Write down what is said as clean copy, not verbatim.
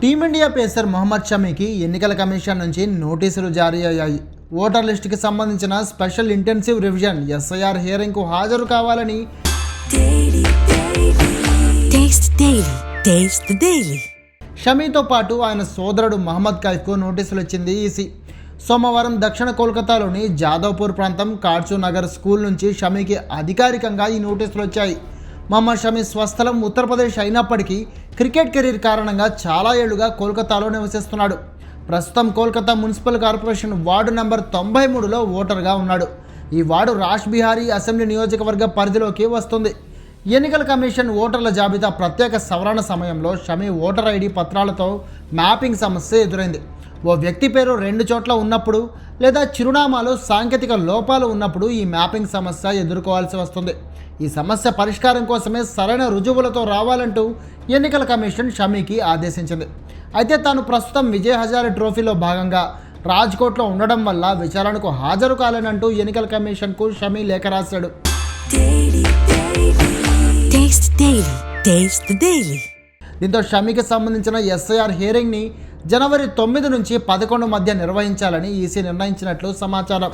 Team India pacer Mohammed షమీకి ఎన్నికల commission నుంచి నోటీసులు జారీ అయ్యాయి. ఓటర్ లిస్టుకి సంబంధించిన స్పెషల్ ఇంటెన్సివ్ రివిజన్ ఎస్ఐఆర్ హియరింగ్కు హాజరు కావాలని షమీతో పాటు ఆయన సోదరుడు మహమ్మద్ కైఫ్కు నోటీసులు ఇచ్చింది ఈసీ. సోమవారం దక్షిణ కోల్కతాలోని జాదవ్పూర్ ప్రాంతం కాడ్చూ నగర్ స్కూల్ నుంచి షమీకి అధికారికంగా ఈ నోటీసులు వచ్చాయి. మహమ్మద్ షమీ స్వస్థలం ఉత్తరప్రదేశ్ అయినప్పటికీ క్రికెట్ కెరీర్ కారణంగా చాలా ఏళ్లుగా కోల్కతాలో నివసిస్తున్నాడు. ప్రస్తుతం Kolkata municipal corporation ward number 93లో ఓటర్గా ఉన్నాడు. ఈ వార్డు రాష్ బిహారీ అసెంబ్లీ నియోజకవర్గ పరిధిలోకి వస్తుంది. ఎన్నికల కమిషన్ ఓటర్ల జాబితా ప్రత్యేక సవరణ సమయంలో షమీ ఓటర్ ఐడి పత్రాలతో మ్యాపింగ్ సమస్య ఎదురైంది. ఓ వ్యక్తి పేరు 2 చోట్ల ఉన్నప్పుడు లేదా చిరునామాలో సాంకేతిక లోపాలు ఉన్నప్పుడు ఈ మ్యాపింగ్ సమస్య ఎదుర్కోవాల్సి వస్తుంది. ఈ సమస్య పరిష్కారం కోసమే సరైన రుజువులతో రావాలంటూ ఎన్నికల కమిషన్ షమీకి ఆదేశించింది. అయితే తాను ప్రస్తుతం విజయ్ హజారే ట్రోఫీలో భాగంగా రాజ్కోట్లో ఉండడం వల్ల విచారణకు హాజరు కాలేనంటూ ఎన్నికల కమిషన్కు షమీ లేఖ రాశాడు. దీంతో షమీకి సంబంధించిన ఎస్ఐఆర్ హియరింగ్ని జనవరి 9 నుంచి 11 మధ్య నిర్వహించాలని ఈసీ నిర్ణయించినట్లు సమాచారం.